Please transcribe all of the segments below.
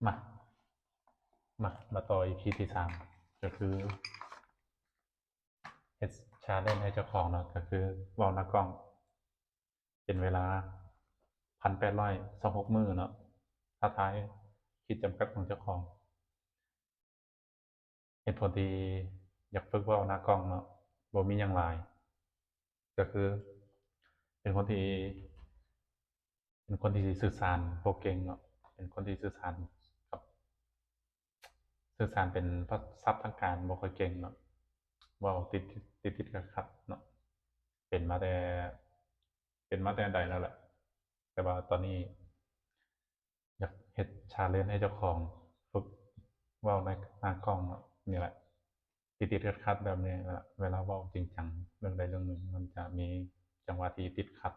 มามาต่อ EP ที่3ก็คือเฮ็ดชาเลนจ์ให้เจ้าของเนาะก็คือเว้าหน้ากล้อง เป็นเวลา1,826มื้อเนาะท้าทายขีดจำกัดของเจ้าของเหตุผลที่อยากฝึกเว้าหน้ากล้องเนาะบ่มีหยังหลายก็คือเป็นคนที่สื่อสารบ่เก่งเนาะเป็นคนที่กับสื่อสารเป็นศัพท์ทางการบ่ค่อยเก่งเนาะเว้าติดๆขัดๆเนาะเป็นมาแต่ใดแล้วแหละแต่ว่าตอนนี้อยากเฮ็ด challenge ให้เจ้าของฝึกเว้าในหน้ากล้องเนาะนี่แหละติดๆขัดๆแบบนี้แหละเวลาเว้าจริงจังเรื่องใดเรื่องหนึ่งมันจะมีจังหวะที่ติดขัด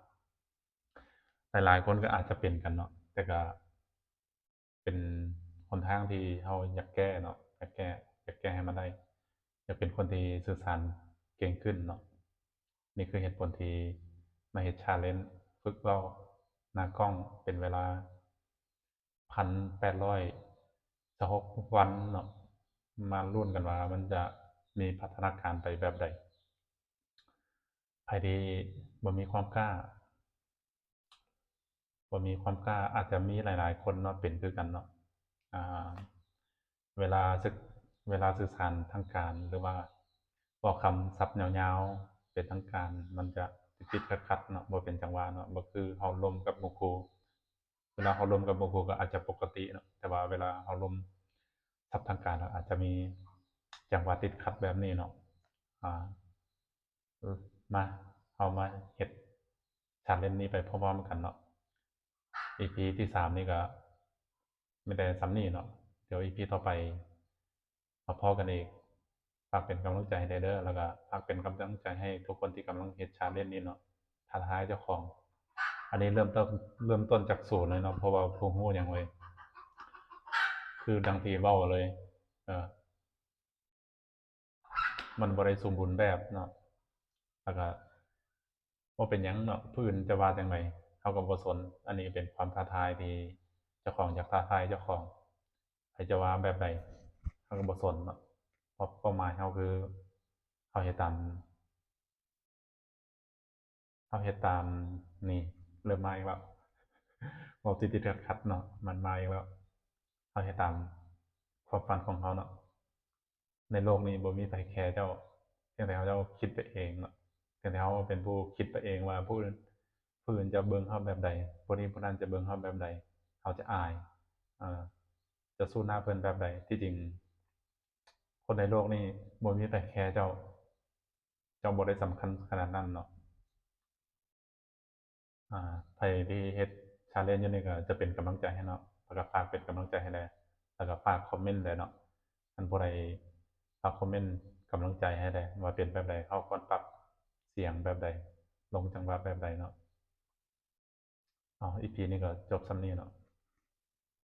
หลายๆคนก็อาจจะเป็นกันเนาะแต่ก็เป็นหนทางที่เราอยากแก้เนาะอยากแก้ให้มันได้อยากเป็นคนที่สื่อสารเก่งขึ้นเนาะนี่คือเหตุผลที่มาเฮ็ด challenge ฝึกเว้าหน้ากล้องเป็นเวลา1,826วันเนาะมาลุ้นกันว่ามันจะมีพัฒนาการไปแบบใดไผที่บ่มีความกล้าอาจจะมีหลายๆคนเนาะเป็นคือกันเนาะอ่าเวลาสึกเวลาสื่อสารทางการหรือว่าเว้าคำศัพท์ยาวๆเป็นทางการมันจะติดๆขัดๆเนาะบ่เป็นจังหวะเนาะบ่คือเราร่วมกับหมู่คู่เวลาเราร่วมกับหมู่คู่ก็อาจจะปกติเนาะแต่ว่าเวลาเราร่วมศัพท์ทางการอาจจะมีจังหวะติดขัดแบบนี้เนาะอ่ามาเรามาเฮ็ด challenge นี้ไปพร้อมๆกันเนาะ EP ที่3นี่ก็มีแต่ส่ำนี้เนาะเดี๋ยว EP ต่อไปมาพ้อกันอีกฝากเป็นกำลังใจให้ได้เด้อแล้วก็ฝากเป็นกำลังใจให้ทุกคนที่กำลังเฮ็ด challenge นี้เนาะท้าทายเจ้าของอันนี้เริ่มต้นจากศูนย์เลยเนาะเพราะว่าบ่รู้หยังเลยคือดังที่เว้าเลยเออมันบ่ได้สมบูรณ์แบบเนาะแล้วก็บ่เป็นหยังเนาะผู้อื่นจะว่าจั่งใดเราก็บ่สนอันนี้เป็นความท้าทายที่เจ้าของอยากท้าทายเจ้าของไผจะว่าแบบใดเราก็บ่สนเนาะเพราะเป้าหมายเราคือเราเฮ็ดตามนี่เริ่มมาอีกแล้วเว้าติดๆขัดๆเนาะมันมาอีกแล้วเราเฮ็ดตามความฝันของเราเนาะในโลกนี้บ่มีไผแคร์เจ้าเพียงแต่เจ้าคิดไปเองเนาะเพียงแต่เราเป็นผู้คิดไปเองว่าผู้อื่นจะเบิ่งเราแบบใดผู้นี้ผู้นั้นจะเบิ่งเราแบบใดเราจะอายเอ่อจะสู้หน้าเพิ่นแบบใดที่จริงคนในโลกนี้บ่มีไผแคร์เจ้าบ่ได้สำคัญขนาดนั้นเนาะไผที่เฮ็ด challenge อยู่นี่ก็จะเป็นกำลังใจให้เนาะแล้วก็ฝากเป็นกำลังใจให้แหน่แล้วก็ฝากคอมเมนต์แหน่เนาะคันผู้ใดฝากคอมเมนต์กำลังใจให้แหน่ว่าเป็นแบบใดเราควรปรับเสียงแบบใดลงจังหวะแบบใดเนาะEP นี้ก็จบส่ำนี้เนาะ